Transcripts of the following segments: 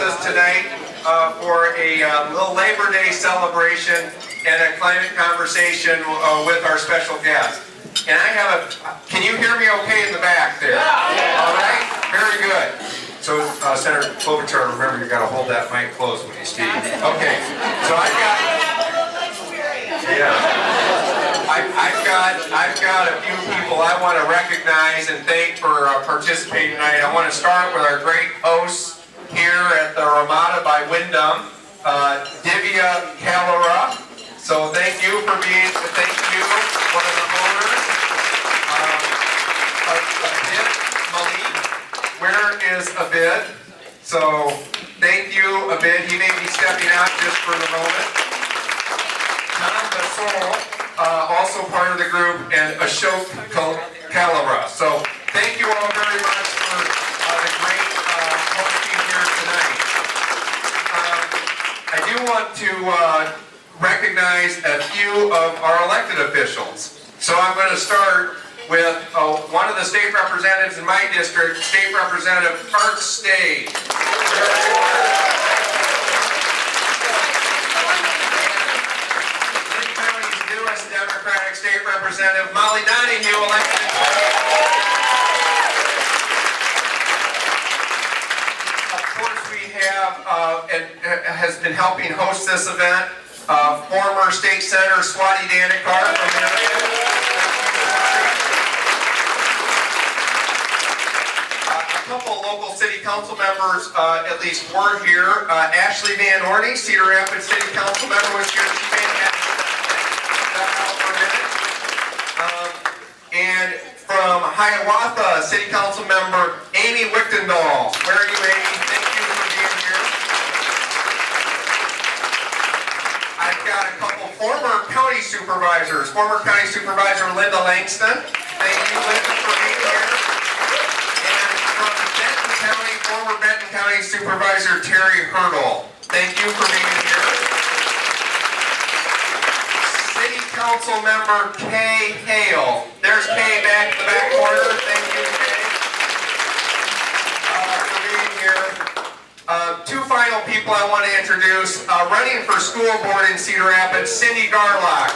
us tonight for a little Labor Day celebration and a climate conversation with our special guest. And I have can you hear me okay in the back there? Yeah. All right, very good. So Senator Klobuchar, remember you got to hold that mic close when you speak. Okay, so I've got a few people I want to recognize and thank for participating tonight. I want to start with our great hosts here at the Ramada by Wyndham, Divya Kalera. So thank you, one of the owners. Abid Malik, where is Abid? So thank you, Abid. He may be stepping out just for the moment. Tom Basol, also part of the group, and Ashok Kalera. So thank you all very much for the great hosting here tonight. I do want to recognize a few of our elected officials. So I'm going to start with one of the state representatives in my district, State Representative Art Stay. Lee County's newest Democratic State Representative, Molly Donahue, elected in 2018. Of course, we have, and has been helping host this event, former State Senator Swati Danikar from Minnesota. A couple local city council members, at least, were here. Ashley Van Orney, Cedar Rapids City Council member, was here. She may have stepped out for a minute. And from Hiawatha City Council member Amy Wichtendahl. Where are you, Amy? Thank you for being here. I've got a couple former county supervisors. Former County Supervisor Linda Langston. Thank you, Linda, for being here. And from Benton County, former Benton County Supervisor Terry Hurdle. Thank you for being here. City Council member Kay Hale. There's Kay back in the back corner. Thank you, Kay, for being here. Two final people I want to introduce. Running for school board in Cedar Rapids, Cindy Garlock.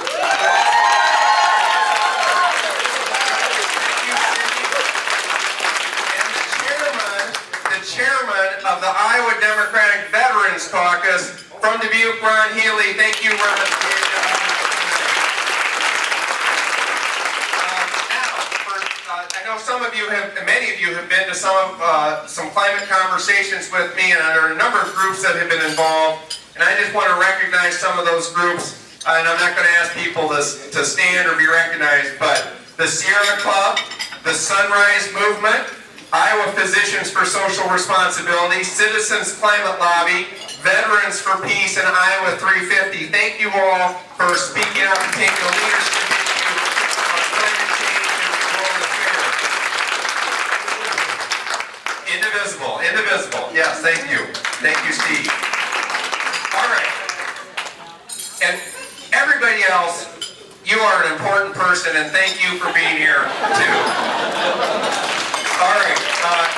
And the chairman of the Iowa Democratic Veterans Caucus from Dubuque, Ron Healy. Thank you, Ron. I know many of you have been to some climate conversations with me, and there are a number of groups that have been involved. And I just want to recognize some of those groups, and I'm not going to ask people to stand or be recognized, but the Sierra Club, the Sunrise Movement, Iowa Physicians for Social Responsibility, Citizens Climate Lobby, Veterans for Peace, and Iowa 350. Thank you all for speaking up and taking a leadership issue on climate change and world affairs. Indivisible. Yes, thank you. Thank you, Steve. All right. And everybody else, you are an important person, and thank you for being here, too. All right.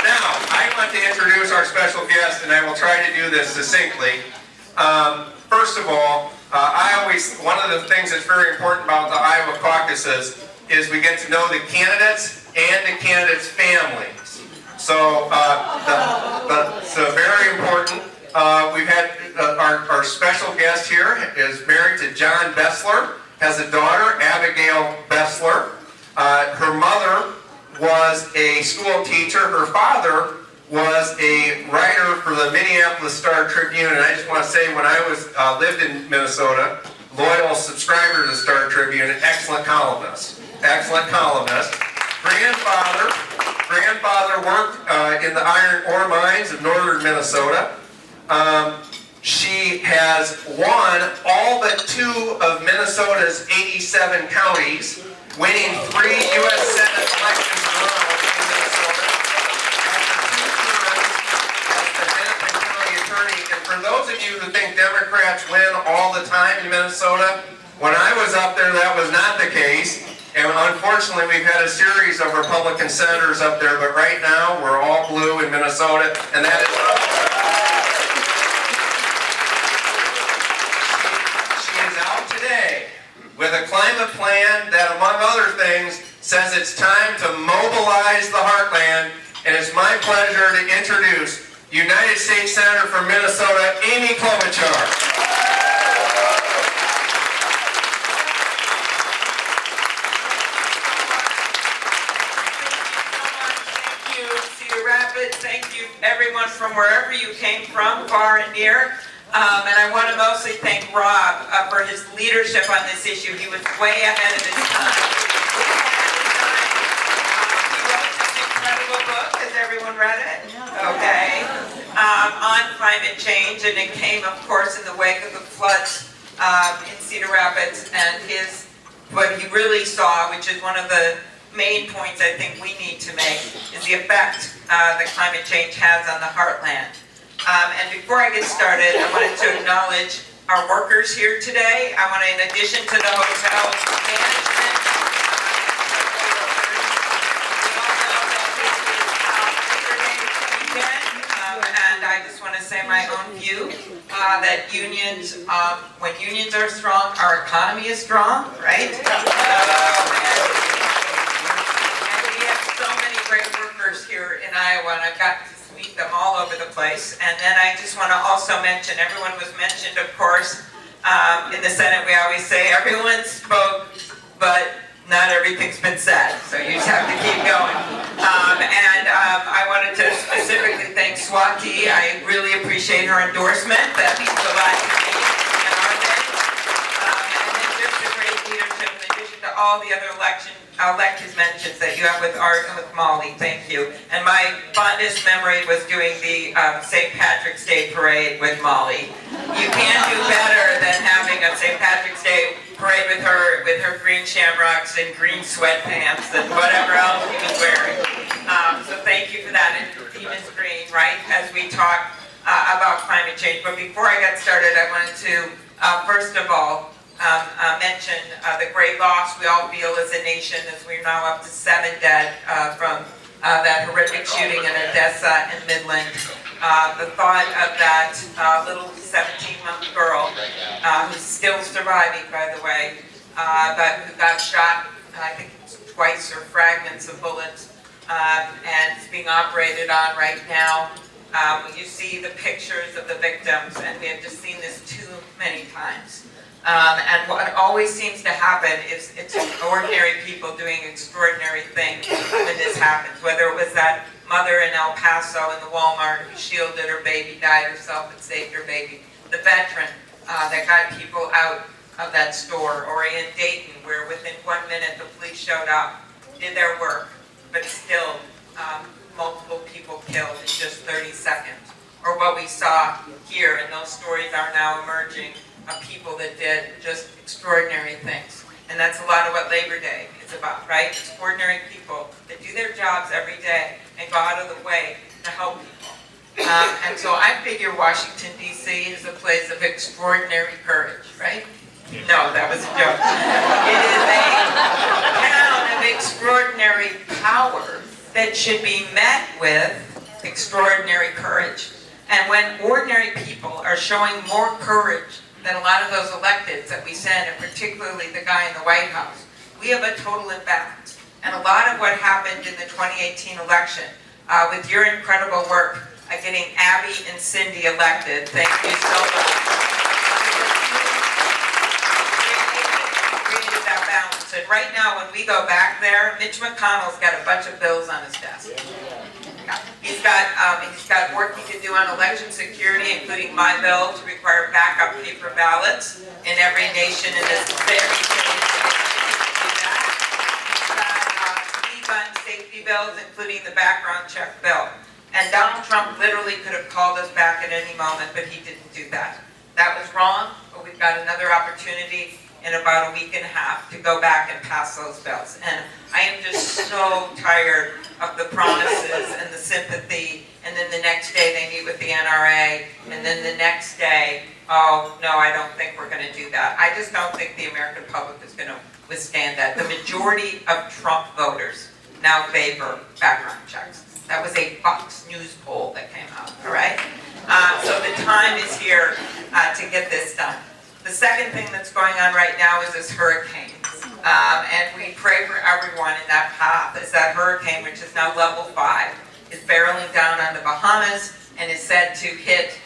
Now, I want to introduce our special guest, and I will try to do this succinctly. First of all, one of the things that's very important about the Iowa caucuses is we get to know the candidates and the candidates' families. So, so very important. We've had our special guest here is married to John Bessler, has a daughter, Abigail Bessler. Her mother was a school teacher. Her father was a writer for the Minneapolis Star Tribune. And I just want to say, when I lived in Minnesota, loyal subscriber to the Star Tribune, an excellent columnist. Grandfather worked in the iron ore mines of northern Minnesota. She has won all but 2 of Minnesota's 87 counties, winning 3 U.S. Senate elections in a row in Minnesota. After 2 terms as the Hennepin County Attorney. And for those of you who think Democrats win all the time in Minnesota, when I was up there, that was not the case. And unfortunately, we've had a series of Republican senators up there, but right now, we're all blue in Minnesota, and that is among other things, says it's time to mobilize the heartland, and it's my pleasure to introduce United States Senator from Minnesota, Amy Klobuchar. Thank you, everyone from wherever you came from, far and near. And I want to mostly thank Rob for his leadership on this issue. He was way ahead of his time. He wrote this incredible book. Has everyone read it? Okay. On climate change, and it came, of course, in the wake of the floods in Cedar Rapids. And what he really saw, which is one of the main points I think we need to make, is the effect that climate change has on the heartland. And before I get started, I wanted to acknowledge our workers here today. I want to, in addition to the hotel management, we all know that this is Labor Day weekend, and I just want to say my own view that unions, when unions are strong, our economy is strong, right? Great workers here in Iowa, and I've got to meet them all over the place. And then I just want to also mention, everyone was mentioned, of course, in the Senate we always say everyone spoke, but not everything's been said, so you just have to keep going. I wanted to specifically thank Swati. I really appreciate her endorsement that provides me in our day. And then just the great leadership in addition to all the other elected mentions that you have with Art and with Molly. Thank you. And my fondest memory was doing the St. Patrick's Day parade with Molly. You can't do better than having a St. Patrick's Day parade with her green shamrocks and green sweatpants and whatever else she was wearing. So thank you for that. And your theme is green, right? As we talk about climate change. But before I got started, I wanted to, first of all, mention the great loss we all feel as a nation, as we're now up to 7 dead from that horrific shooting in Odessa and Midland. The thought of that little 17-month girl, who's still surviving, by the way, but who got shot, I think twice, or fragments of bullets, and is being operated on right now. You see the pictures of the victims, and we have just seen this too many times. And what always seems to happen is it's ordinary people doing extraordinary things when this happens. Whether it was that mother in El Paso in the Walmart who shielded her baby, died herself, and saved her baby. The veteran that got people out of that store. Or in Dayton, where within 1 minute the police showed up, did their work, but still multiple people killed in just 30 seconds. Or what we saw here, and those stories are now emerging, of people that did just extraordinary things. And that's a lot of what Labor Day is about, right? It's ordinary people that do their jobs every day and go out of the way to help people. And so I figure Washington, D.C. is a place of extraordinary courage, right? No, that was a joke. It is a town of extraordinary power that should be met with extraordinary courage. And when ordinary people are showing more courage than a lot of those electeds that we send, and particularly the guy in the White House, we have a total imbalance. And a lot of what happened in the 2018 election, with your incredible work getting Abby and Cindy elected, thank you so much. Created that balance. And right now, when we go back there, Mitch McConnell's got a bunch of bills on his desk. He's got work he can do on election security, including my bill to require backup paper ballots in every nation in this very state. He's got speed gun safety bills, including the background check bill. And Donald Trump literally could have called us back at any moment, but he didn't do that. That was wrong, but we've got another opportunity in about a week and a half to go back and pass those bills. And I am just so tired of the promises and the sympathy, and then the next day they meet with the NRA, and then the next day, oh, no, I don't think we're going to do that. I just don't think the American public is going to withstand that. The majority of Trump voters now favor background checks. That was a Fox News poll that came out, all right? So the time is here to get this done. The second thing that's going on right now is this hurricane And we pray for everyone in that path as that hurricane, which is now level 5, is barreling down on the Bahamas and is said to hit,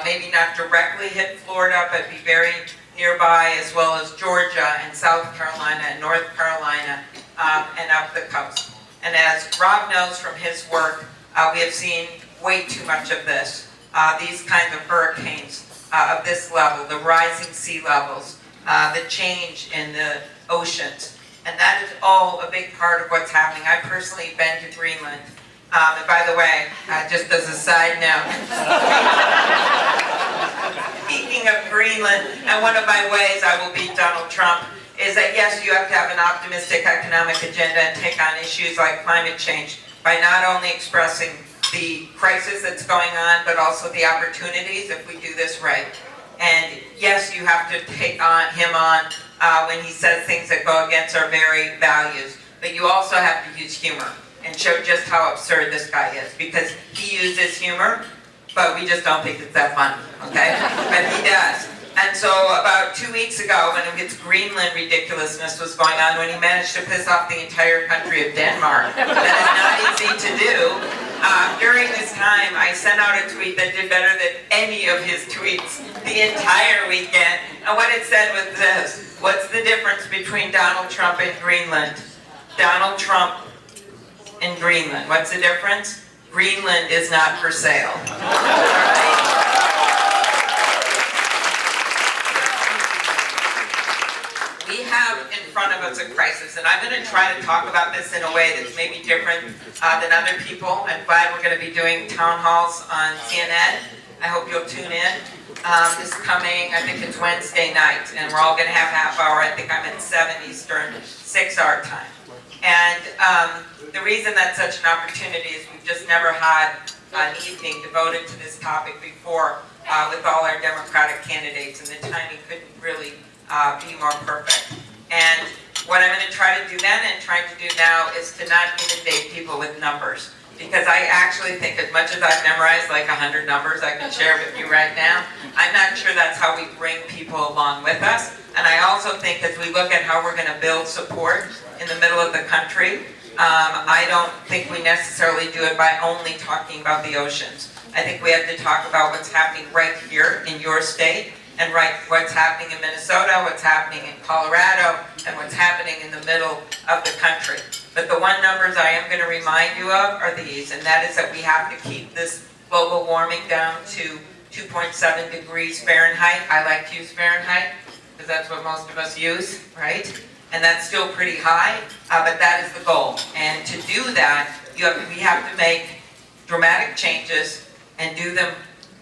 maybe not directly hit Florida, but be very nearby, as well as Georgia and South Carolina and North Carolina, and up the coast. And as Rob knows from his work, we have seen way too much of this. These kinds of hurricanes of this level, the rising sea levels, the change in the oceans. And that is all a big part of what's happening. I've personally been to Greenland. And by the way, just as a side note, speaking of Greenland, and one of my ways I will beat Donald Trump is that yes, you have to have an optimistic economic agenda and take on issues like climate change by not only expressing the crisis that's going on, but also the opportunities if we do this right. And yes, you have to take him on when he says things that go against our very values, but you also have to use humor and show just how absurd this guy is, because he uses humor, but we just don't think it's that funny, okay? But he does. And so about 2 weeks ago, when his Greenland ridiculousness was going on, when he managed to piss off the entire country of Denmark, that is not easy to do. During this time, I sent out a tweet that did better than any of his tweets the entire weekend. And what it said was this: what's the difference between Donald Trump and Greenland? Donald Trump and Greenland. What's the difference? Greenland is not for sale. We have in front of us a crisis, and I'm going to try to talk about this in a way that's maybe different than other people. I'm glad we're going to be doing town halls on CNN. I hope you'll tune in. This coming, I think it's Wednesday night, and we're all going to have half hour. I think I'm at 7 Eastern, 6 our time. And the reason that's such an opportunity is we've just never had an evening devoted to this topic before with all our Democratic candidates, and the timing couldn't really be more perfect. And what I'm going to try to do then and trying to do now is to not inundate people with numbers. Because I actually think, as much as I've memorized like 100 numbers I can share with you right now, I'm not sure that's how we bring people along with us. And I also think as we look at how we're going to build support in the middle of the country, I don't think we necessarily do it by only talking about the oceans. I think we have to talk about what's happening right here in your state, and what's happening in Minnesota, what's happening in Colorado, and what's happening in the middle of the country. But the one numbers I am going to remind you of are these, and that is that we have to keep this global warming down to 2.7 degrees Fahrenheit. I like to use Fahrenheit because that's what most of us use, right? And that's still pretty high, but that is the goal. And to do that, we have to make dramatic changes and do them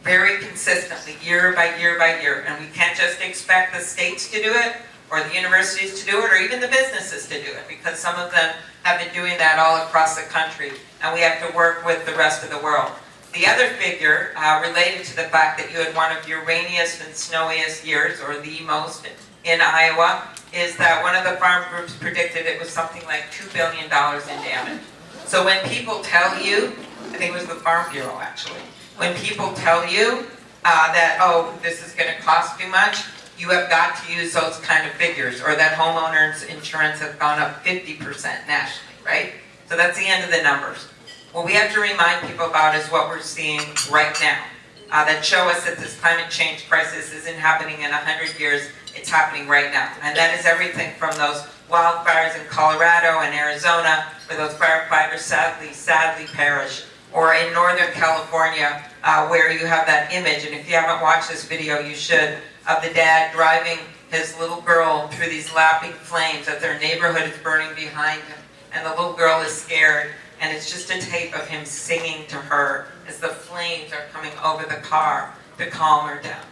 very consistently, year by year by year. And we can't just expect the states to do it, or the universities to do it, or even the businesses to do it, because some of them have been doing that all across the country, and we have to work with the rest of the world. The other figure, related to the fact that you had one of your rainiest and snowiest years, or the most, in Iowa, is that one of the farm groups predicted it was something like $2 billion in damage. So when people tell you, I think it was the Farm Bureau actually, when people tell you that, oh, this is going to cost too much, you have got to use those kind of figures, or that homeowners insurance has gone up 50% nationally, right? So that's the end of the numbers. What we have to remind people about is what we're seeing right now, that show us that this climate change crisis isn't happening in 100 years, it's happening right now. And that is everything from those wildfires in Colorado and Arizona, where those firefighters sadly perish, or in Northern California, where you have that image, and if you haven't watched this video, you should, of the dad driving his little girl through these lapping flames as their neighborhood is burning behind him, and the little girl is scared, and it's just a tape of him singing to her as the flames are coming over the car to calm her down.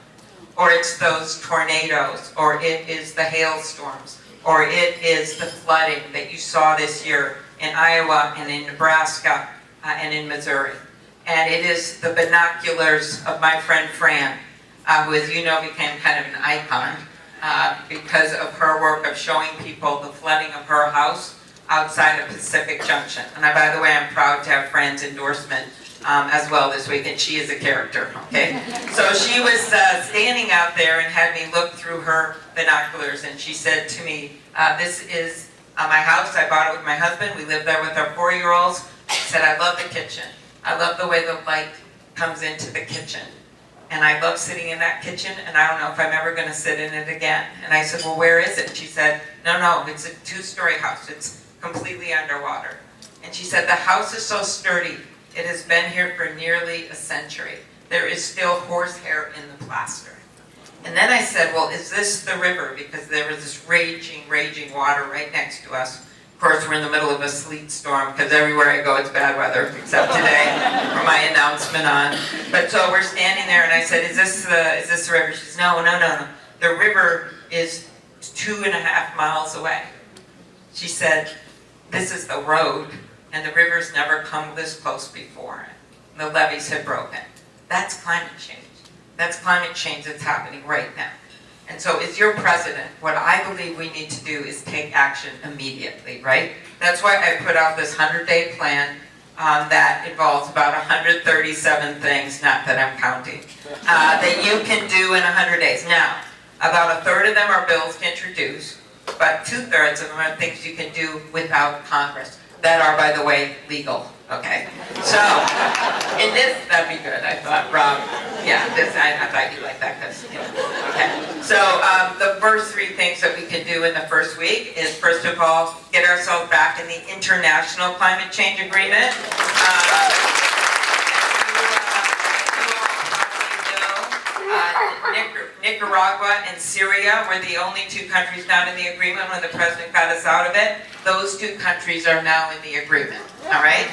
Or it's those tornadoes, or it is the hailstorms, or it is the flooding that you saw this year in Iowa and in Nebraska and in Missouri. And it is the binoculars of my friend Fran, who, as you know, became kind of an icon because of her work of showing people the flooding of her house outside of Pacific Junction. And by the way, I'm proud to have Fran's endorsement as well this week, and she is a character, okay? So she was standing out there and had me look through through her binoculars, and she said to me, this is my house. I bought it with my husband. We live there with our 4-year-olds. She said, I love the kitchen. I love the way the light comes into the kitchen. And I love sitting in that kitchen, and I don't know if I'm ever going to sit in it again. And I said, well, where is it? She said, no, it's a 2-story house. It's completely underwater. And she said, the house is so sturdy. It has been here for nearly a century. There is still horsehair in the plaster. And then I said, well, is this the river? Because there was this raging water right next to us. Of course, we're in the middle of a sleet storm, because everywhere I go, it's bad weather, except today, for my announcement on. But so we're standing there, and I said, is this the river? She says, no. The river is 2.5 miles away. She said, this is the road, and the river's never come this close before. The levees have broken. That's climate change. That's climate change that's happening right now. And so as your president, what I believe we need to do is take action immediately, right? That's why I put out this 100-day plan that involves about 137 things, not that I'm counting, that you can do in 100 days. Now, about 1/3 of them are bills to introduce, but 2/3 of them are things you can do without Congress that are, by the way, legal. Okay, so in this, that'd be good. I thought, Rob, yeah, I thought you'd like that because, okay. So the first 3 things that we can do in the first week is, first of all, get ourselves back in the International Climate Change Agreement. Nicaragua and Syria were the only 2 countries not in the agreement when the president got us out of it. Those 2 countries are now in the agreement, all right?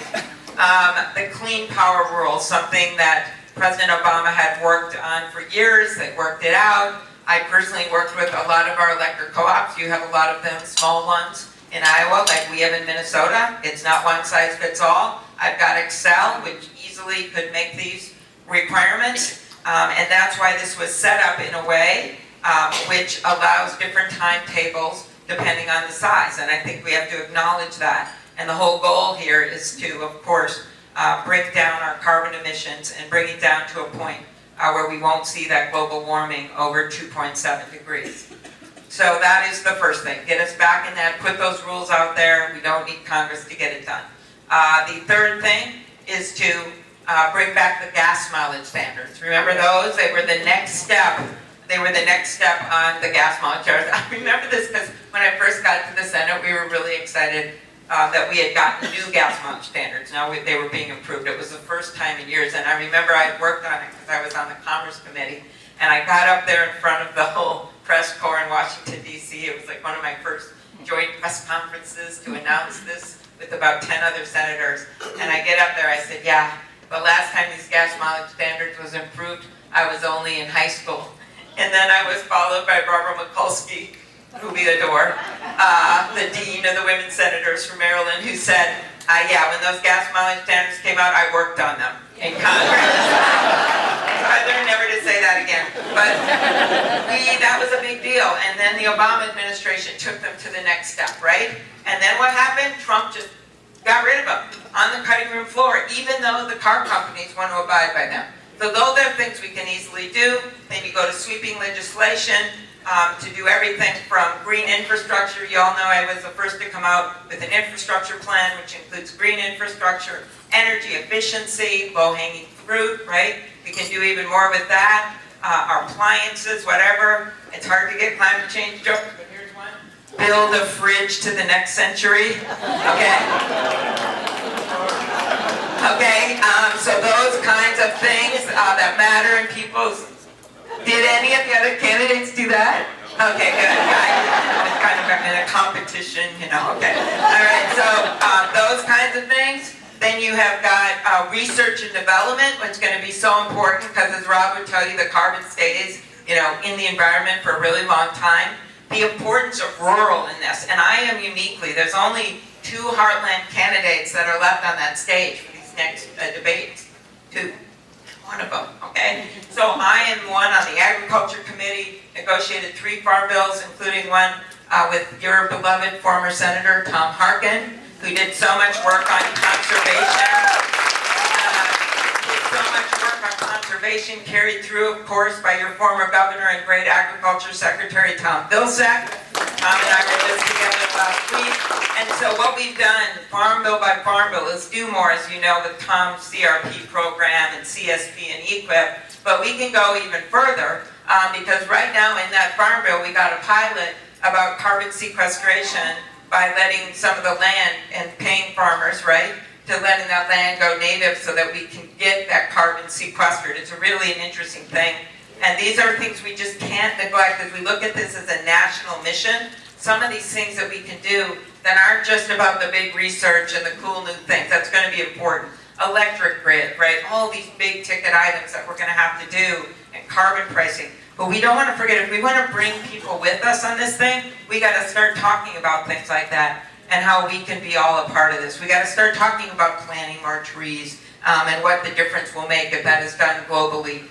The Clean Power Rule, something that President Obama had worked on for years. They worked it out. I personally worked with a lot of our electric co-ops. You have a lot of them, small ones in Iowa, like we have in Minnesota. It's not one size fits all. I've got Excel, which easily could make these requirements. And that's why this was set up in a way which allows different timetables depending on the size. And I think we have to acknowledge that. And the whole goal here is to, of course, bring down our carbon emissions and bring it down to a point where we won't see that global warming over 2.7 degrees. So that is the first thing. Get us back in that, put those rules out there. We don't need Congress to get it done. The third thing is to bring back the gas mileage standards. Remember those? They were the next step. They were the next step on the gas mileage standards. I remember this because when I first got to the Senate, we were really excited that we had gotten new gas mileage standards. Now they were being approved. It was the first time in years, and I remember I worked on it because I was on the Commerce Committee, and I got up there in front of the whole press corps in Washington, D.C. It was like one of my first joint press conferences to announce this with about 10 other senators, and I get up there, I said, yeah, the last time these gas mileage standards was approved, I was only in high school. And then I was followed by Barbara Mikulski, who we adore, the dean of the women senators from Maryland, who said, yeah, when those gas mileage standards came out, I worked on them in Congress. I learned never to say that again. But that was a big deal. And then the Obama administration took them to the next step, right? And then what happened? Trump just got rid of them on the cutting room floor, even though the car companies want to abide by them. So those are things we can easily do. Then you go to sweeping legislation to do everything from green infrastructure. You all know I was the first to come out with an infrastructure plan, which includes green infrastructure, energy efficiency, low-hanging fruit, right? We can do even more with that. Our appliances, whatever. It's hard to get climate change jokes, but here's one. Build a fridge to the next century, okay? Okay, so those kinds of things that matter in people's... Did any of the other candidates do that? Okay, good. I was kind of in a competition, okay. All right, so those kinds of things. Then you have got research and development, which is going to be so important because, as Rob would tell you, the carbon stays, in the environment for a really long time. The importance of rural in this, and I am uniquely, there's only 2 Heartland candidates that are left on that stage for these next debates. 2. One of them, okay? So I am one on the Agriculture Committee, negotiated 3 farm bills, including one with your beloved former Senator Tom Harkin, who did so much work on conservation. conservation carried through, of course, by your former governor and great agriculture secretary, Tom Vilsack. Tom and I were just together last week. And so what we've done, farm bill by farm bill, is do more, as you know, with Tom's CRP program and CSP and EQIP. But we can go even further because right now in that farm bill, we got a pilot about carbon sequestration by letting some of the land and paying farmers, right, to letting that land go native so that we can get that carbon sequestered. It's really an interesting thing. And these are things we just can't neglect as we look at this as a national mission. Some of these things that we can do that aren't just about the big research and the cool new things, that's going to be important. Electric grid, right? All these big ticket items that we're going to have to do, and carbon pricing. But we don't want to forget, if we want to bring people with us on this thing, we got to start talking about things like that and how we can be all a part of this. We got to start talking about planting more trees and what the difference will make if that is done globally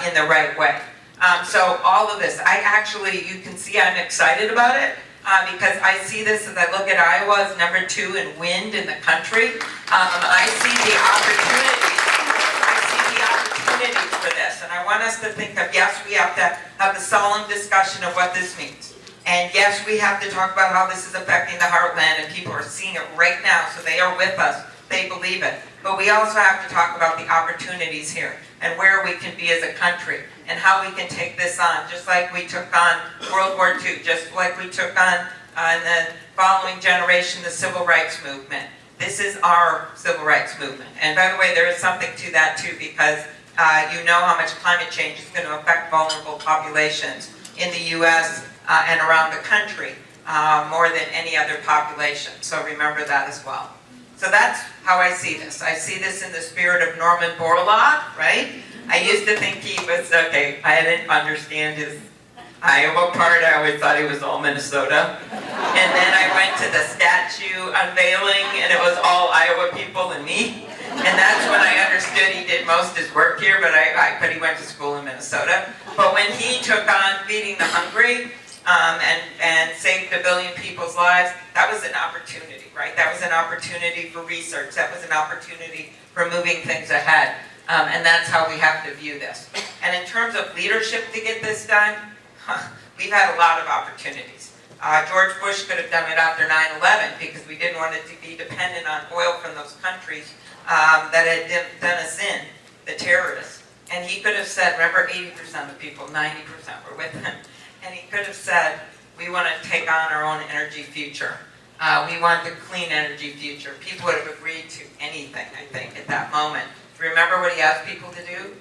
in the right way. So all of this, you can see I'm excited about it because I see this as I look at Iowa as number 2 in wind in the country. I see the opportunities. For this, and I want us to think of, yes, we have to have the solemn discussion of what this means, and yes, we have to talk about how this is affecting the heartland, and people are seeing it right now, so they are with us, they believe it, but we also have to talk about the opportunities here, and where we can be as a country, and how we can take this on, just like we took on World War II, just like we took on in the following generation, the Civil Rights Movement. This is our Civil Rights Movement, and by the way, there is something to that too, because you know how much climate change is going to affect vulnerable populations in the U.S. And around the country more than any other population. So remember that as well. So that's how I see this. I see this in the spirit of Norman Borlaug, right? I used to think he was, okay, I didn't understand his Iowa part. I always thought he was all Minnesota. And then I went to the statue unveiling and it was all Iowa people and me. And that's when I understood he did most of his work here, but he went to school in Minnesota. But when he took on feeding the hungry and saved 1 billion people's lives, that was an opportunity, right? That was an opportunity for research. That was an opportunity for moving things ahead. And that's how we have to view this. And in terms of leadership to get this done, we've had a lot of opportunities. George Bush could have done it after 9/11 because we didn't want it to be dependent on oil from those countries that had done us in, the terrorists. And he could have said, remember 80% of people, 90% were with him. And he could have said, we want to take on our own energy future. We want a clean energy future. People would have agreed to anything, I think, at that moment. Remember what he asked people to do?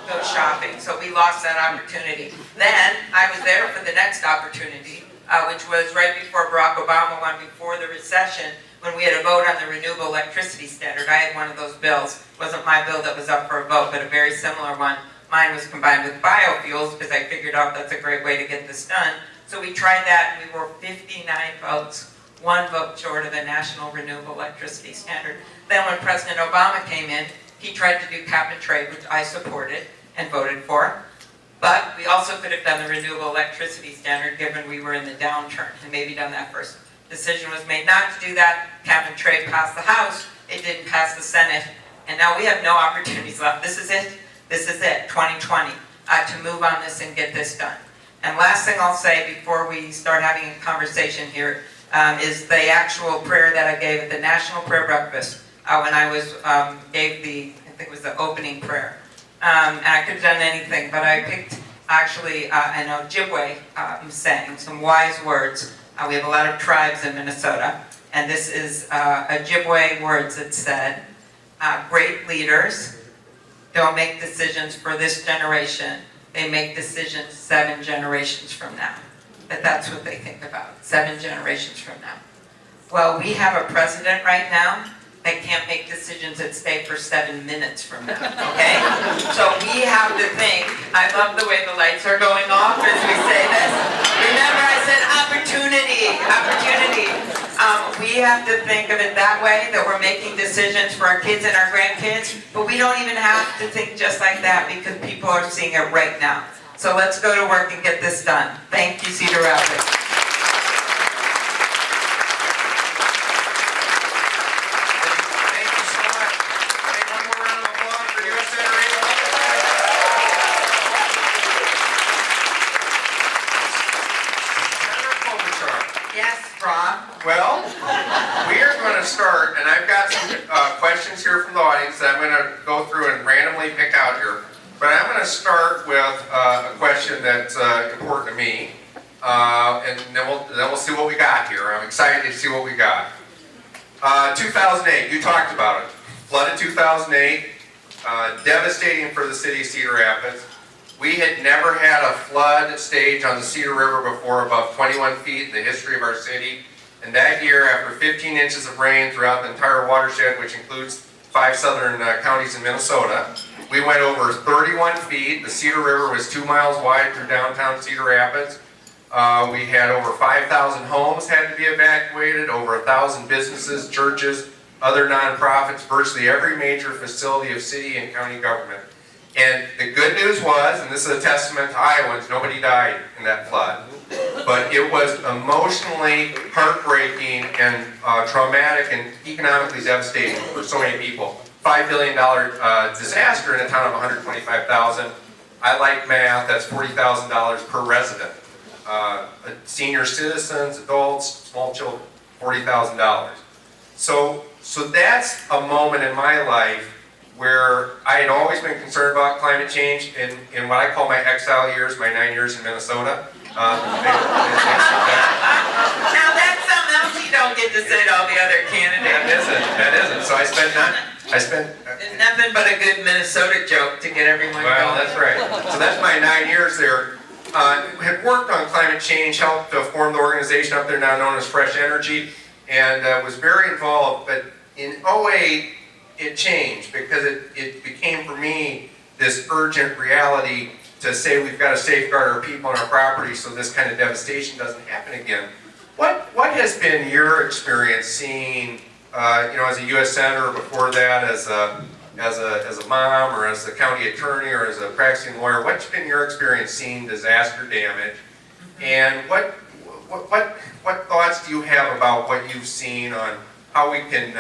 Go shopping. So we lost that opportunity. Then I was there for the next opportunity, which was right before Barack Obama won, before the recession, when we had a vote on the renewable electricity standard. I had one of those bills. It wasn't my bill that was up for a vote, but a very similar one. Mine was combined with biofuels because I figured out that's a great way to get this done. So we tried that and we were 59 votes, 1 vote short of the national renewable electricity standard. Then when President Obama came in, he tried to do cap and trade, which I supported and voted for. But we also could have done the renewable electricity standard given we were in the downturn and maybe done that first. Decision was made not to do that. Cap and trade passed the House. It didn't pass the Senate. And now we have no opportunities left. This is it. This is it, 2020, to move on this and get this done. And last thing I'll say before we start having a conversation here is the actual prayer that I gave at the National Prayer Breakfast when I gave I think it was the opening prayer. And I could have done anything, but I picked actually an Ojibwe saying some wise words. We have a lot of tribes in Minnesota, and this is Ojibwe words that said, great leaders don't make decisions for this generation, they make decisions 7 generations from now. That's what they think about, 7 generations from now. Well, we have a president right now that can't make decisions that stay for 7 minutes from now, okay? So we have to think, I love the way the lights are going off as we say this. Remember I said opportunity, opportunity. We have to think of it that way, that we're making decisions for our kids and our grandkids, but we don't even have to think just like that because people are seeing it right now. So let's go to work and get this done. Thank you, Cedar Rapids. Thank you so much. Hey, one more round of applause for U.S. Senator Rob Hogg. Yes, Rob. Well, we are going to start, and I've got some questions here from the audience that I'm going to go through and randomly pick out here. But I'm going to start with a question that's important to me, and then we'll see what we got here. I'm excited to see what we got. 2008, you talked about it. Flood in 2008, devastating for the city of Cedar Rapids. We had never had a flood stage on the Cedar River before above 21 feet in the history of our city. And that year, after 15 inches of rain throughout the entire watershed, which includes 5 southern counties in Minnesota, we went over 31 feet. The Cedar River was 2 miles wide through downtown Cedar Rapids. We had over 5,000 homes had to be evacuated, over 1,000 businesses, churches, other nonprofits, virtually every major facility of city and county government. And the good news was, and this is a testament to Iowans, nobody died in that flood. But it was emotionally heartbreaking and traumatic and economically devastating for so many people. $5 billion disaster in a town of 125,000. I like math, that's $40,000 per resident. Senior citizens, adults, small children, $40,000. So that's a moment in my life where I had always been concerned about climate change in what I call my exile years, my 9 years in Minnesota. Now that's something else you don't get to say to all the other candidates. That isn't. So I spent. There's nothing but a good Minnesota joke to get everyone Well, going. that's right. So that's my 9 years there. Had worked on climate change, helped form the organization up there now known as Fresh Energy, and was very involved. But in '08, it changed because it became for me this urgent reality to say we've got to safeguard our people and our property so this kind of devastation doesn't happen again. What has been your experience seeing, as a U.S. Senator, before that as a mom or as a county attorney or as a practicing lawyer? What's been your experience seeing disaster damage, and what thoughts do you have about what you've seen on how we can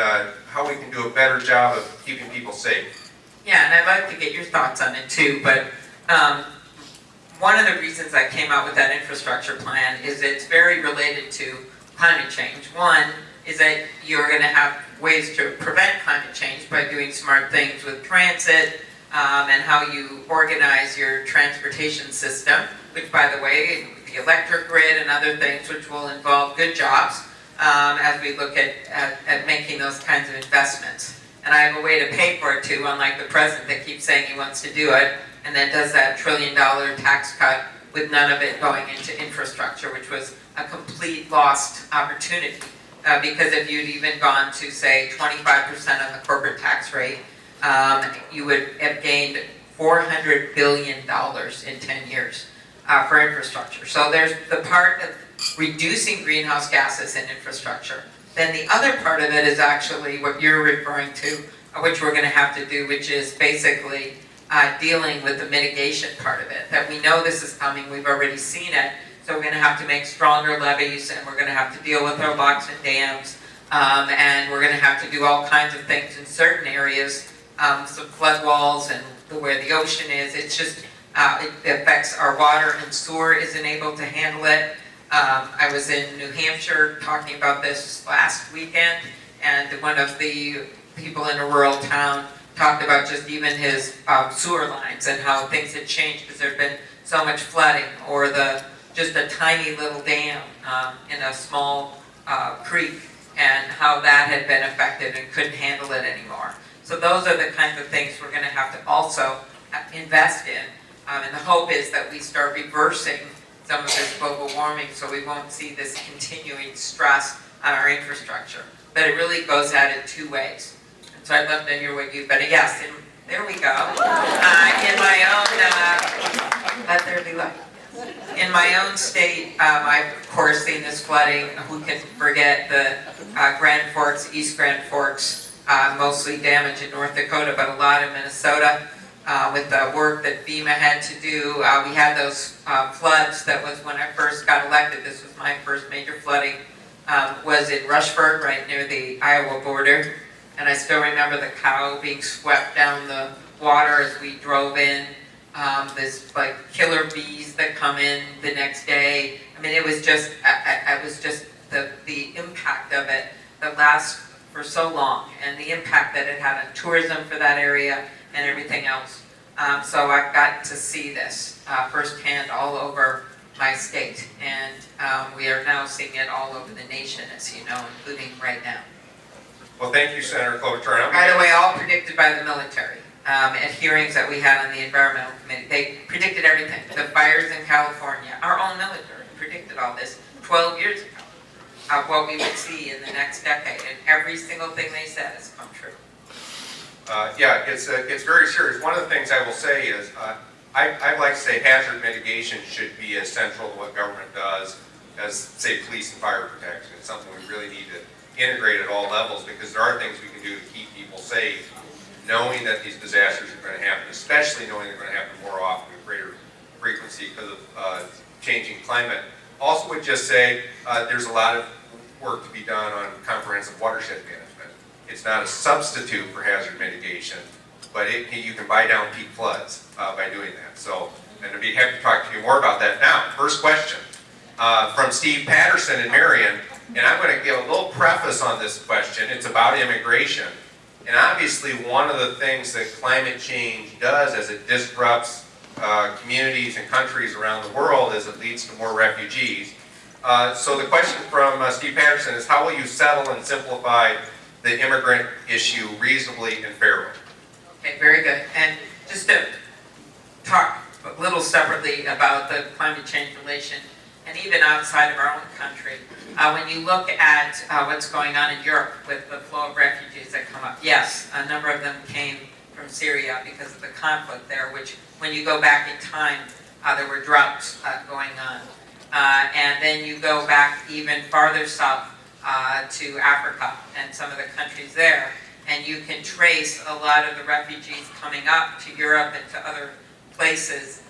do a better job of keeping people safe? Yeah, and I'd like to get your thoughts on it too, but one of the reasons I came out with that infrastructure plan is it's very related to climate change. One is that you're going to have ways to prevent climate change by doing smart things with transit and how you organize your transportation system, which, by the way, the electric grid and other things, which will involve good jobs as we look at making those kinds of investments. And I have a way to pay for it too, unlike the president that keeps saying he wants to do it and then does that $1 trillion tax cut with none of it going into infrastructure, which was a complete lost opportunity. Because if you'd even gone to, say, 25% on the corporate tax rate, you would have gained $400 billion in 10 years for infrastructure. So there's the part of reducing greenhouse gases in infrastructure. Then the other part of it is actually what you're referring to, which we're going to have to do, which is basically dealing with the mitigation part of it. That we know this is coming, we've already seen it, so we're going to have to make stronger levees, and we're going to have to deal with our locks and dams, and we're going to have to do all kinds of things in certain areas, some flood walls and where the ocean is. It's just, it affects our water, and sewer isn't able to handle it. I was in New Hampshire talking about this last weekend, and one of the people in a rural town talked about just even his sewer lines and how things had changed because there'd been so much flooding, or just a tiny little dam in a small creek, and how that had been affected and couldn't handle it anymore. So those are the kinds of things we're going to have to also invest in, and the hope is that we start reversing some of this global warming so we won't see this continuing stress on our infrastructure. But it really goes at it two ways. And so I'd love to hear what you, but yes, there we go. In my own, let there be light. In my own state, I've of course seen this flooding. Who can forget the Grand Forks, East Grand Forks, mostly damage in North Dakota, but a lot in Minnesota. With the work that FEMA had to do, we had those floods. That was when I first got elected. This was my first major flooding. Was in Rushford, right near the Iowa border. And I still remember the cow being swept down the water as we drove in. This like killer bees that come in the next day. I mean, it was just, I was just the impact of it that lasts for so long, and the impact that it had on tourism for that area and everything else. So I've got to see this firsthand all over my state, and we are now seeing it all over the nation, as you know, including right now. Well, thank you, Senator Klobuchar. By the way, all predicted by the military. At hearings that we had on the environmental committee, they predicted everything. The fires in California, our own military predicted all this 12 years ago, of what we would see in the next decade, and every single thing they said has come true. Yeah, it's very serious. One of the things I will say is, I'd like to say hazard mitigation should be as central to what government does as, say, police and fire protection. It's something we really need to integrate at all levels, because there are things we can do to keep people safe, knowing that these disasters are going to happen, especially knowing they're going to happen more often with greater frequency because of changing climate. Also would just say there's a lot of work to be done on comprehensive watershed management. It's not a substitute for hazard mitigation, but you can buy down peak floods by doing that. So, and I'd be happy to talk to you more about that. Now, first question from Steve Patterson in Marion, and I'm going to give a little preface on this question. It's about immigration. And obviously one of the things that climate change does as it disrupts communities and countries around the world is it leads to more refugees. So the question from Steve Patterson is, how will you settle and simplify the immigrant issue reasonably and fairly? Okay, very good. And just to talk a little separately about the climate change relation, and even outside of our own country, when you look at what's going on in Europe with the flow of refugees that come up, yes, a number of them came from Syria because of the conflict there, which when you go back in time, there were droughts going on. And then you go back even farther south to Africa and some of the countries there, and you can trace a lot of the refugees coming up to Europe and to other places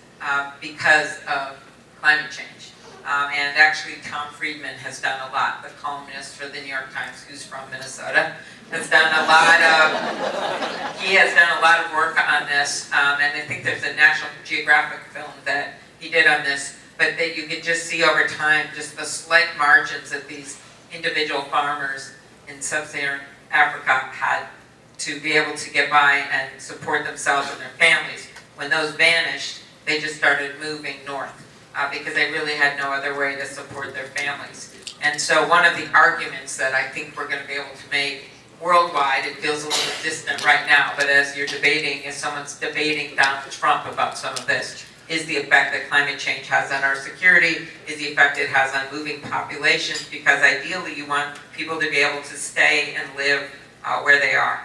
because of climate change. And actually Tom Friedman has done a lot, the columnist for the New York Times, who's from Minnesota, has done a lot of, he has done a lot of work on this, and I think there's a National Geographic film that he did on this, but that you could just see over time just the slight margins that these individual farmers in sub-Saharan Africa had to be able to get by and support themselves and their families. When those vanished, they just started moving north because they really had no other way to support their families. And so one of the arguments that I think we're going to be able to make worldwide, it feels a little distant right now, but as you're debating, as someone's debating Donald Trump about some of this, is the effect that climate change has on our security, is the effect it has on moving populations, because ideally you want people to be able to stay and live where they are.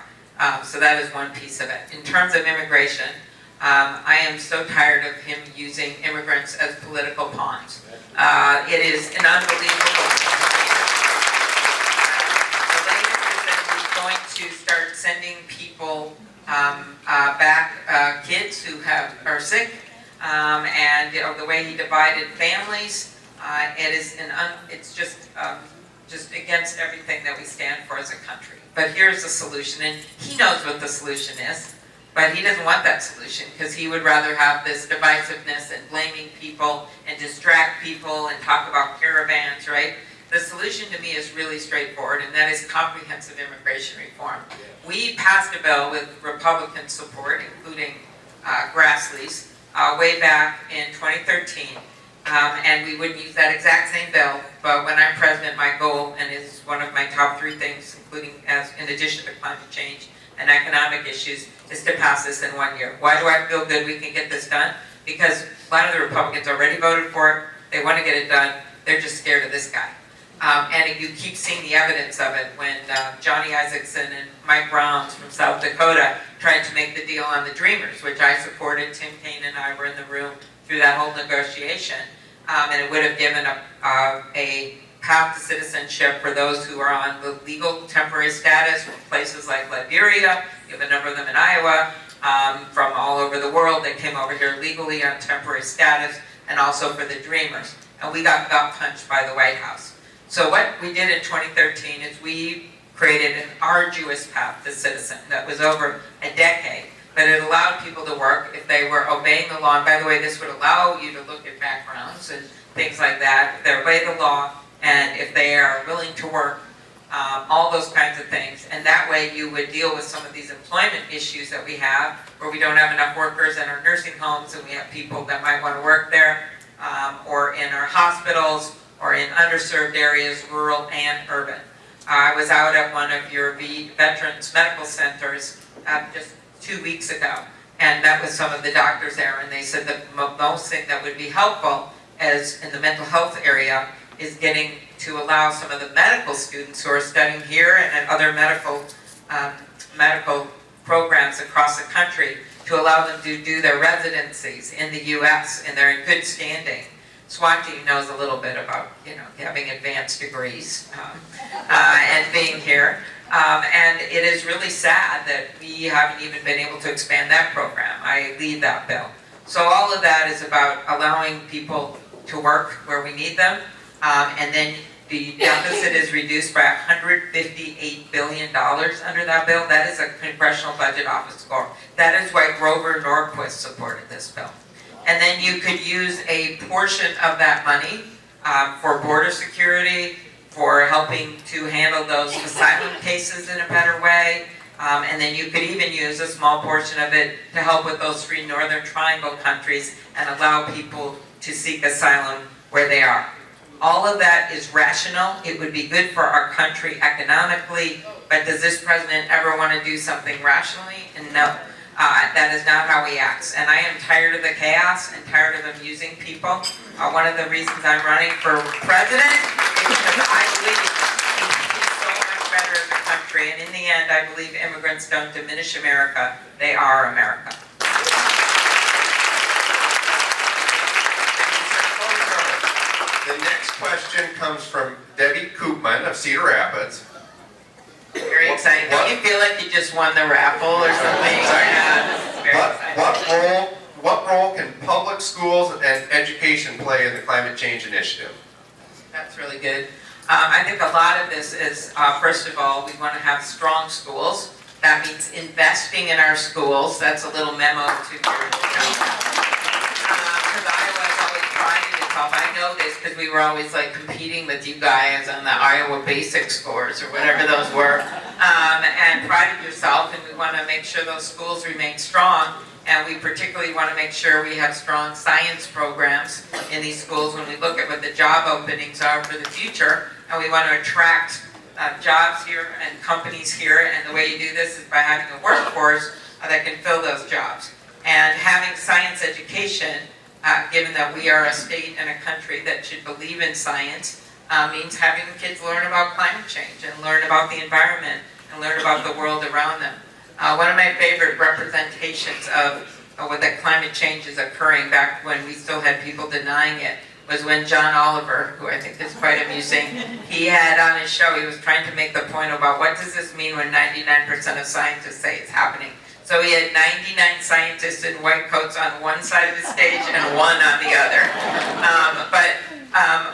So that is one piece of it. In terms of immigration, I am so tired of him using immigrants as political pawns. It is an unbelievable. The latest is that he's going to start sending people back, kids who are sick, and the way he divided families, it's just against everything that we stand for as a country. But here's the solution, and he knows what the solution is. But he doesn't want that solution because he would rather have this divisiveness and blaming people and distract people and talk about caravans, right? The solution to me is really straightforward, and that is comprehensive immigration reform. We passed a bill with Republican support, including Grassley's, way back in 2013, and we wouldn't use that exact same bill, but when I'm president, my goal, and it's one of my top 3 things, including in addition to climate change and economic issues, is to pass this in 1 year. Why do I feel good we can get this done? Because a lot of the Republicans already voted for it, they want to get it done, they're just scared of this guy. And you keep seeing the evidence of it when Johnny Isakson and Mike Rounds from South Dakota tried to make the deal on the Dreamers, which I supported. Tim Kaine and I were in the room through that whole negotiation. And it would have given a path to citizenship for those who are on the legal temporary status from places like Liberia. You have a number of them in Iowa, from all over the world. They came over here legally on temporary status, and also for the Dreamers. And we got gut punched by the White House. So what we did in 2013 is we created an arduous path to citizen that was over a decade, but it allowed people to work if they were obeying the law. And by the way, this would allow you to look at backgrounds and things like that. If they obey the law, and if they are willing to work, all those kinds of things. And that way you would deal with some of these employment issues that we have, where we don't have enough workers in our nursing homes, and we have people that might want to work there, or in our hospitals, or in underserved areas, rural and urban. I was out at one of your veterans medical centers just 2 weeks ago, and met with some of the doctors there, and they said the most thing that would be helpful as in the mental health area is getting to allow some of the medical students who are studying here and at other medical programs across the country to allow them to do their residencies in the U.S. and they're in good standing. Swati knows a little bit about, having advanced degrees and being here. And it is really sad that we haven't even been able to expand that program. I lead that bill. So all of that is about allowing people to work where we need them. And then the deficit is reduced by $158 billion under that bill. That is a Congressional Budget Office score. That is why Grover Norquist supported this bill. And then you could use a portion of that money for border security, for helping to handle those asylum cases in a better way. And then you could even use a small portion of it to help with those 3 Northern Triangle countries and allow people to seek asylum where they are. All of that is rational. It would be good for our country economically, but does this president ever want to do something rationally? And no. That is not how he acts. And I am tired of the chaos and tired of them using people. One of the reasons I'm running for president is because I believe we can do so much better as a country. And in the end, I believe immigrants don't diminish America. They are America. The next question comes from Debbie Koopman of Cedar Rapids. Very exciting. Don't you feel like you just won the raffle or something? Yeah, this is very exciting. What role can public schools and education play in the climate change initiative? That's really good. I think a lot of this is, first of all, we want to have strong schools. That means investing in our schools. That's a little memo to your because Iowa's always trying to help. I know this because we were always like competing with you guys on the Iowa basic scores or whatever those were. And prided yourself, and we want to make sure those schools remain strong. And we particularly want to make sure we have strong science programs in these schools when we look at what the job openings are for the future. And we want to attract jobs here and companies here. And the way you do this is by having a workforce that can fill those jobs. And having science education, given that we are a state and a country that should believe in science, means having kids learn about climate change and learn about the environment and learn about the world around them. One of my favorite representations of what that climate change is occurring back when we still had people denying it was when John Oliver, who I think is quite amusing, he had on his show, he was trying to make the point about what does this mean when 99% of scientists say it's happening. So he had 99 scientists in white coats on one side of the stage and one on the other. But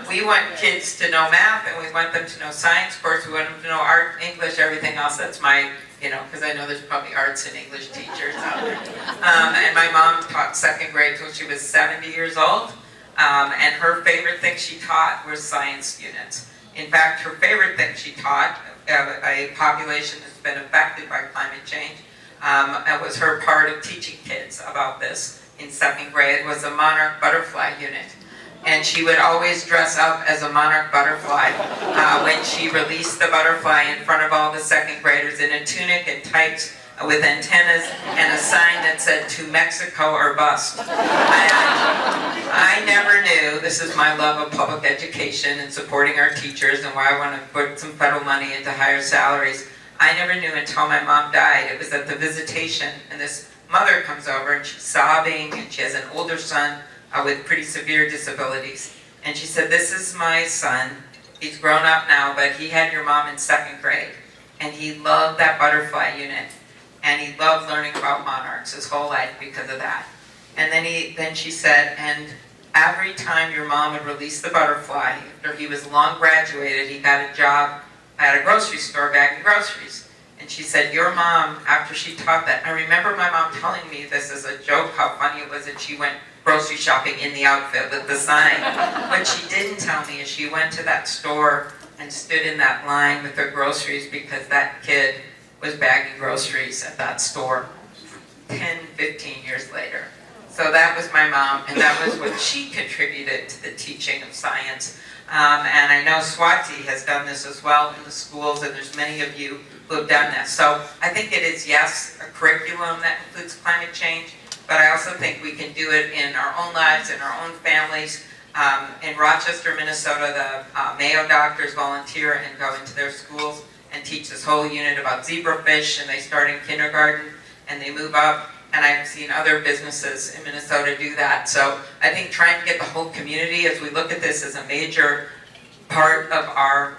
we want kids to know math, and we want them to know science. Of course, we want them to know art, English, everything else. That's my, because I know there's probably arts and English teachers out there. And my mom taught second grade till she was 70 years old. And her favorite thing she taught was science units. In fact, her favorite thing she taught, a population that's been affected by climate change, that was her part of teaching kids about this in second grade, was a monarch butterfly unit. And she would always dress up as a monarch butterfly when she released the butterfly in front of all the second graders in a tunic and tights with antennas and a sign that said, "To Mexico or bust." I never knew, this is my love of public education and supporting our teachers and why I want to put some federal money into higher salaries. I never knew until my mom died. It was at the visitation, and this mother comes over and she's sobbing, and she has an older son with pretty severe disabilities. And she said, "This is my son. He's grown up now, but he had your mom in second grade. And he loved that butterfly unit. And he loved learning about monarchs his whole life because of that." And then she said, "And every time your mom would release the butterfly, after he was long graduated, he got a job at a grocery store bagging groceries." And she said, "Your mom, after she taught that," I remember my mom telling me this as a joke, how funny it was that she went grocery shopping in the outfit with the sign. What she didn't tell me is she went to that store and stood in that line with her groceries because that kid was bagging groceries at that store 10, 15 years later. So that was my mom, and that was what she contributed to the teaching of science. And I know Swati has done this as well in the schools, and there's many of you who have done this. So I think it is, yes, a curriculum that includes climate change, but I also think we can do it in our own lives, in our own families. In Rochester, Minnesota, the Mayo doctors volunteer and go into their schools and teach this whole unit about zebrafish, and they start in kindergarten and they move up. And I've seen other businesses in Minnesota do that. So I think trying to get the whole community, as we look at this as a major part of our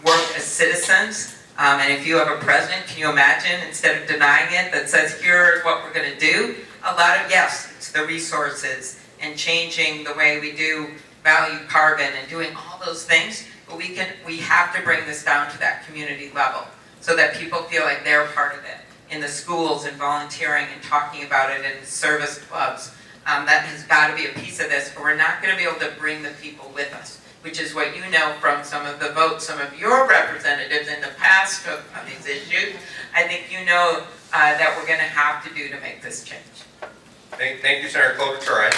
work as citizens. And if you have a president, can you imagine, instead of denying it, that says, here's what we're going to do? A lot of, yes, it's the resources and changing the way we do value carbon and doing all those things. But we have to bring this down to that community level so that people feel like they're part of it. In the schools and volunteering and talking about it in service clubs. That has got to be a piece of this, or we're not going to be able to bring the people with us, which is what you know from some of the votes, some of your representatives in the past on these issues. I think you know that we're going to have to do to make this change. Thank you, Senator Klobuchar.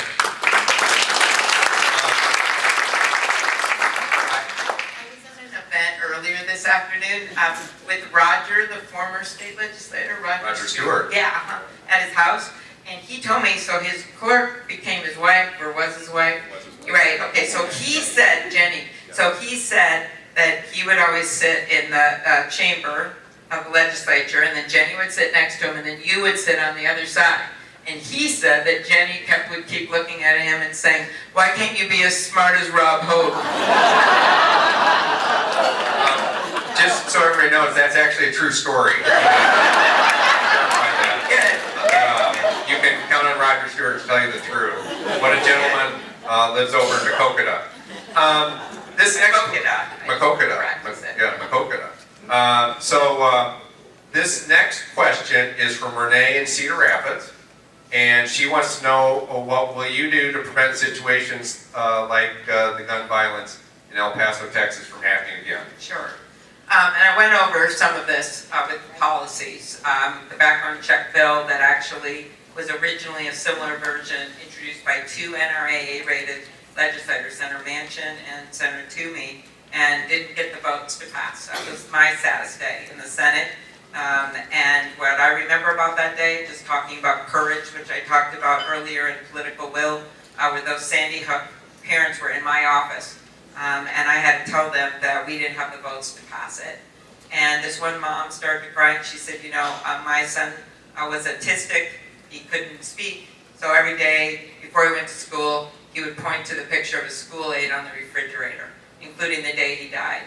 Earlier this afternoon with Roger, the former state legislator, Roger Stewart. Yeah, at his house. And he told me, so his clerk became his wife, or was his wife? Right, okay, so he said, Jenny, so he said that he would always sit in the chamber of the legislature, and then Jenny would sit next to him, and then you would sit on the other side. And he said that Jenny would keep looking at him and saying, why can't you be as smart as Rob Hogg? Just so everybody knows, that's actually a true story. You can count on Roger Stewart to tell you the truth. What a gentleman lives over in Makokada. This next Makokada. This next question is from Renee in Cedar Rapids, and she wants to know, what will you do to prevent situations like the gun violence in El Paso, Texas, from happening again? Sure. And I went over some of this with policies. The background check bill that actually was originally a similar version introduced by two NRAA-rated legislators, Senator Manchin and Senator Toomey, and didn't get the votes to pass. That was my saddest day in the Senate. And what I remember about that day, just talking about courage, which I talked about earlier, and political will, where those Sandy Hook parents were in my office. And I had to tell them that we didn't have the votes to pass it. And this one mom started to cry, and she said, you know, my son was autistic, he couldn't speak, so every day before he went to school, he would point to the picture of his school aide on the refrigerator, including the day he died.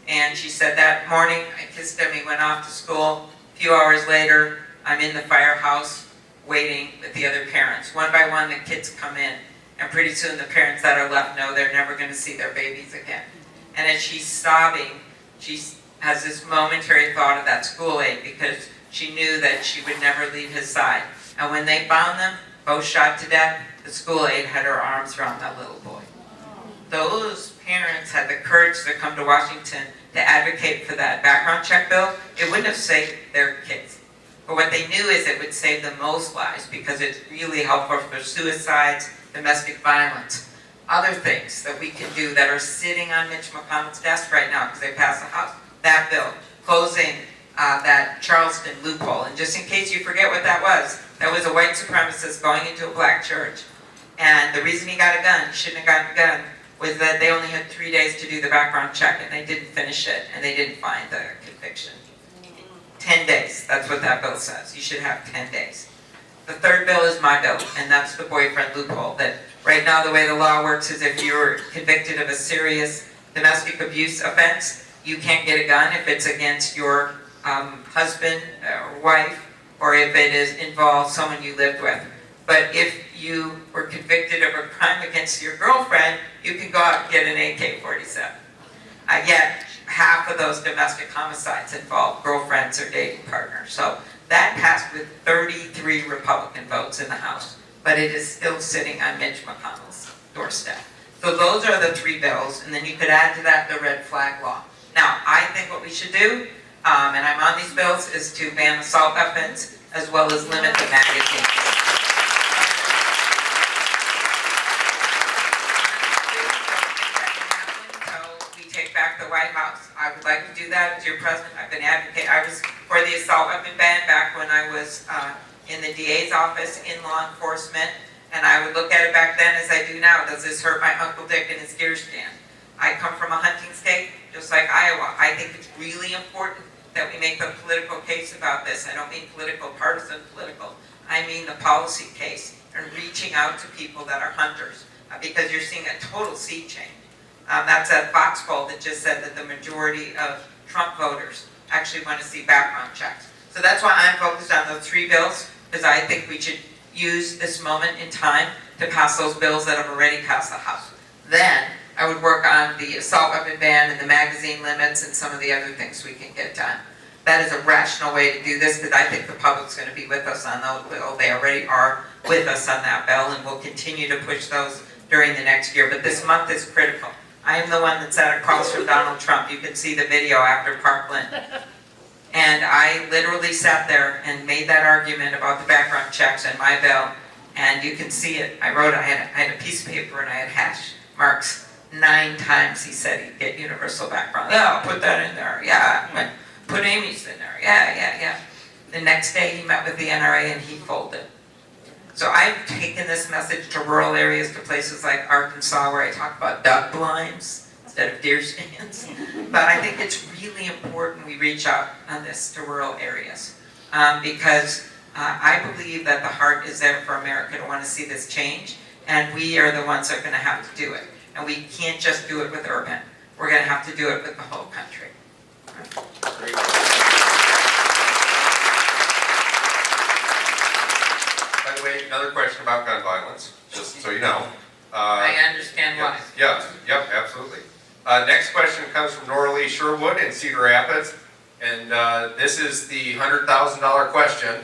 And she said that morning, I kissed him, he went off to school. A few hours later, I'm in the firehouse waiting with the other parents. One by one, the kids come in. And pretty soon the parents that are left know they're never going to see their babies again. And as she's sobbing, she has this momentary thought of that school aide because she knew that she would never leave his side. And when they found them, both shot to death, the school aide had her arms around that little boy. Those parents had the courage to come to Washington to advocate for that background check bill. It wouldn't have saved their kids. But what they knew is it would save the most lives because it's really helpful for suicides, domestic violence, other things that we can do that are sitting on Mitch McConnell's desk right now because they passed the House. That bill, closing that Charleston loophole. And just in case you forget what that was a white supremacist going into a black church. And the reason he got a gun, he shouldn't have gotten a gun, was that they only had 3 days to do the background check and they didn't finish it and they didn't find the conviction. 10 days, that's what that bill says. You should have 10 days. The third bill is my bill, and that's the boyfriend loophole. That right now the way the law works is if you're convicted of a serious domestic abuse offense, you can't get a gun if it's against your husband or wife, or if it involves someone you lived with. But if you were convicted of a crime against your girlfriend, you can go out and get an AK-47. Yet half of those domestic homicides involve girlfriends or dating partners. So that passed with 33 Republican votes in the House. but it is still sitting on Mitch McConnell's doorstep. So those are the 3 bills, and then you could add to that the red flag law. Now, I think what we should do, and I'm on these bills, is to ban assault weapons as well as limit the magazines. Back the White House. I would like to do that as your president. I've been advocating. I was for the assault weapon ban back when I was in the DA's office in law enforcement, and I would look at it back then as I do now. Does this hurt my Uncle Dick and his deer stand? I come from a hunting state, just like Iowa. I think it's really important that we make the political case about this. I don't mean political, partisan political. I mean the policy case and reaching out to people that are hunters, because you're seeing a total sea change. That's a Fox poll that just said that the majority of Trump voters actually want to see background checks. So that's why I'm focused on those 3 bills, because I think we should use this moment in time to pass those bills that have already passed the House. Then I would work on the assault weapon ban and the magazine limits and some of the other things we can get done. That is a rational way to do this, because I think the public's going to be with us on those bills. They already are with us on that bill, and we'll continue to push those during the next year. But this month is critical. I am the one that sat across from Donald Trump. You can see the video after Parkland. And I literally sat there and made that argument about the background checks in my bill. And you can see it. I had a piece of paper and I had hash marks. 9 times he said he'd get universal background. Yeah, I'll put that in there. Yeah, put Amy's in there. Yeah. The next day he met with the NRA and he folded. So I've taken this message to rural areas, to places like Arkansas, where I talk about duck blinds instead of deer stands. But I think it's really important we reach out on this to rural areas, because I believe that the heart is there for America to want to see this change, and we are the ones that are going to have to do it. And we can't just do it with urban. We're going to have to do it with the whole country. Great. By the way, another question about gun violence, just so you know. I understand why. Yes, yep, absolutely. Next question comes from Nora Lee Sherwood in Cedar Rapids, and this is the $100,000 question,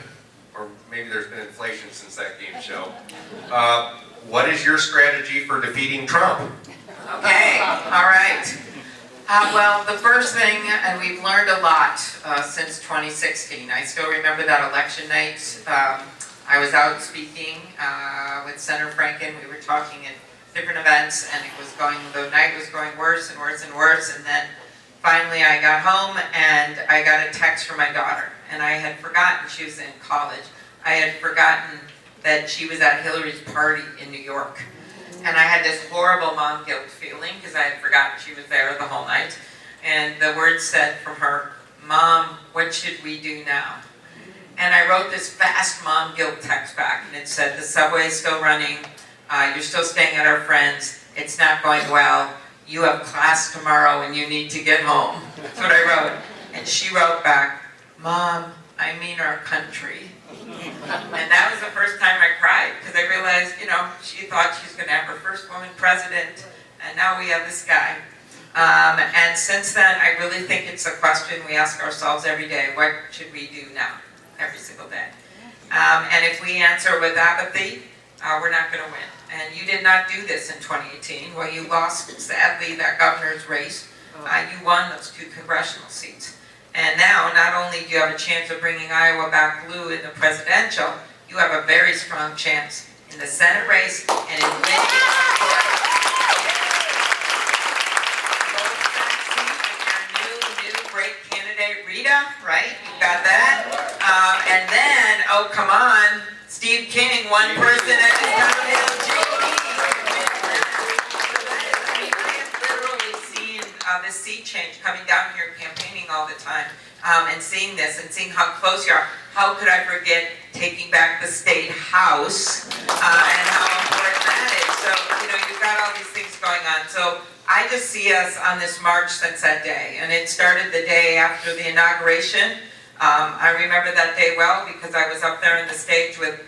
or maybe there's been inflation since that game show. What is your strategy for defeating Trump? Okay, all right. Well, the first thing, and we've learned a lot since 2016. I still remember that election night. I was out speaking with Senator Franken. We were talking at different events, and the night was going worse and worse and worse. And then finally I got home and I got a text from my daughter. And I had forgotten, she was in college, I had forgotten that she was at Hillary's party in New York. And I had this horrible mom guilt feeling because I had forgotten she was there the whole night. And the words said from her, "Mom, what should we do now?" And I wrote this fast mom guilt text back, and it said, "The subway is still running, you're still staying at our friends, it's not going well, you have class tomorrow and you need to get home." That's what I wrote. And she wrote back, "Mom, I mean our country." And that was the first time I cried, because I realized, she thought she was going to have her first woman president, and now we have this guy. And since then, I really think it's a question we ask ourselves every day: what should we do now? Every single day. And if we answer with apathy, we're not going to win. And you did not do this in 2018. Well, you lost, sadly, that governor's race. You won those 2 congressional seats. And now, not only do you have a chance of bringing Iowa back blue in the presidential, you have a very strong chance in the Senate race and in winning your new great candidate, Rita, right? You got that? And then, oh, come on, Steve King, one person at his time. This sea change, coming down here campaigning all the time, and seeing this and seeing how close you are. How could I forget taking back the state house and how important that is? So, you've got all these things going on. So I just see us on this march since that day, and it started the day after the inauguration. I remember that day well because I was up there on the stage with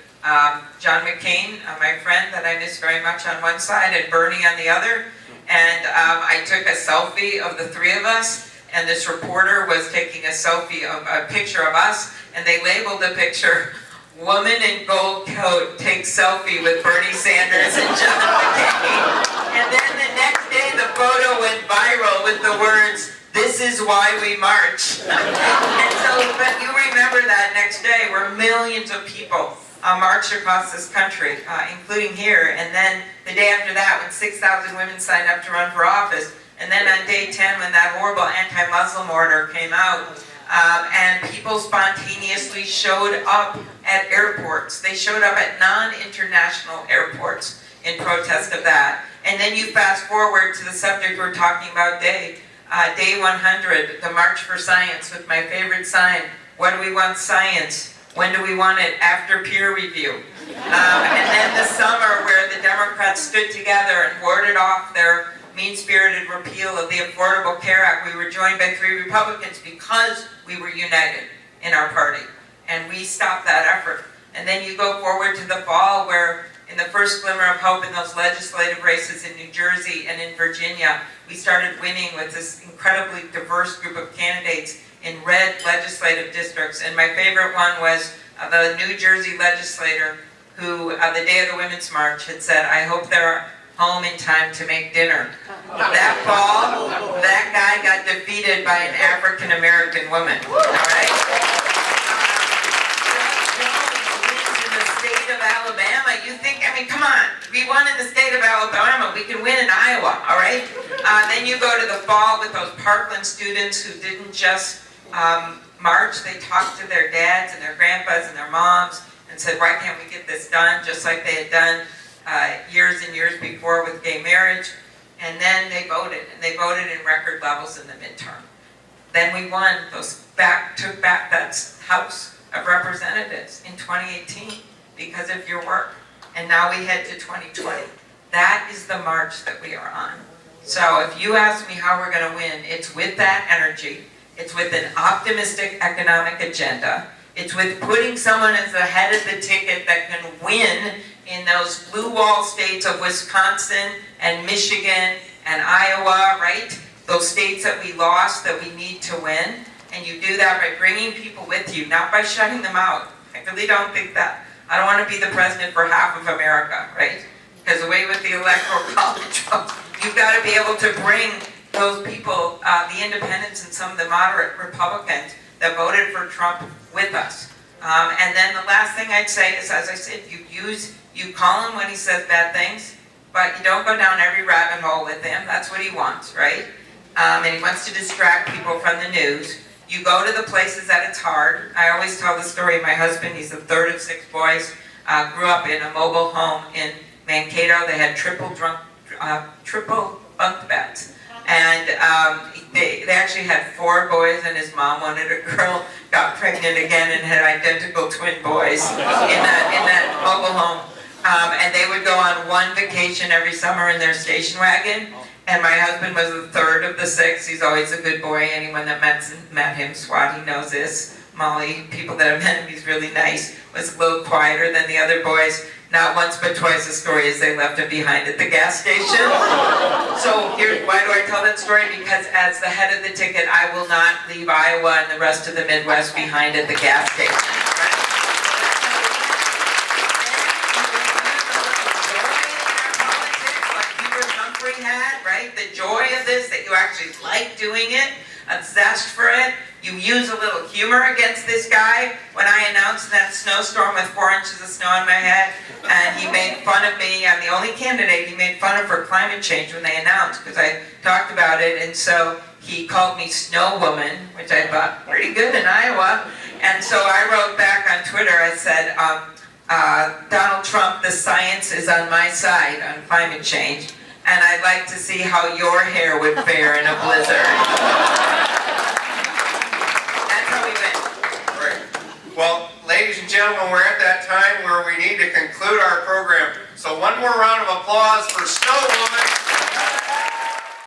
John McCain, my friend that I miss very much, on one side, and Bernie on the other. And I took a selfie of the 3 of us, and this reporter was taking a selfie of a picture of us, and they labeled the picture, woman in gold coat takes selfie with Bernie Sanders and John McCain. And then the next day the photo went viral with the words, "This is why we march." And so, but you remember that next day where millions of people marched across this country, including here. And then the day after that, when 6,000 women signed up to run for office. And then on day 10, when that horrible anti-Muslim order came out, and people spontaneously showed up at airports. They showed up at non-international airports in protest of that. And then you fast forward to the subject we're talking about day 100, the March for Science, with my favorite sign, "What do we want science? When do we want it? After peer review." And then the summer where the Democrats stood together and warded off their mean-spirited repeal of the Affordable Care Act. We were joined by 3 Republicans because we were united in our party, and we stopped that effort. And then you go forward to the fall where, in the first glimmer of hope in those legislative races in New Jersey and in Virginia, we started winning with this incredibly diverse group of candidates in red legislative districts. And my favorite one was the New Jersey legislator who, the day of the Women's March, had said, "I hope they're home in time to make dinner." That fall, that guy got defeated by an African-American woman, all right? In the state of Alabama, you think, I mean, come on, we won in the state of Alabama, we can win in Iowa, all right? Then you go to the fall with those Parkland students who didn't just march, they talked to their dads and their grandpas and their moms and said, "Why can't we get this done?" Just like they had done years and years before with gay marriage. And then they voted, and they voted in record levels in the midterm. Then we won took back that House of Representatives in 2018 because of your work. And now we head to 2020. That is the march that we are on. So if you ask me how we're going to win, it's with that energy. It's with an optimistic economic agenda. It's with putting someone as the head of the ticket that can win in those blue wall states of Wisconsin and Michigan and Iowa, right? Those states that we lost that we need to win. And you do that by bringing people with you, not by shutting them out. I really don't think that. I don't want to be the president for half of America, right? Because the way with the Electoral College, you've got to be able to bring those people, the independents and some of the moderate Republicans that voted for Trump with us. And then the last thing I'd say is, as I said, you call him when he says bad things, but you don't go down every rabbit hole with him. That's what he wants, right? And he wants to distract people from the news. You go to the places that it's hard. I always tell the story of my husband. He's the third of 6 boys. Grew up in a mobile home in Mankato. They had triple bunk beds. And they actually had 4 boys, and his mom wanted a girl, got pregnant again, and had identical twin boys in that mobile home. And they would go on 1 vacation every summer in their station wagon. And my husband was the third of the 6. He's always a good boy. Anyone that met him, Swati knows this. Molly, people that have met him, he's really nice. Was a little quieter than the other boys. Not once but twice the story is they left him behind at the gas station. So why do I tell that story? Because as the head of the ticket, I will not leave Iowa and the rest of the Midwest behind at the gas station. Right? Right? The joy of this, that you actually like doing it, a zest for it. You use a little humor against this guy. When I announced that snowstorm with 4 inches of snow on my head, and he made fun of me, I'm the only candidate he made fun of for climate change when they announced, because I talked about it, and so he called me Snow Woman, which I thought pretty good in Iowa. And so I wrote back on Twitter, I said, Donald Trump, the science is on my side on climate change. And I'd like to see how your hair would fare in a blizzard. That's how we win. Great. Well, ladies and gentlemen, we're at that time where we need to conclude our program. So one more round of applause for Snow Woman.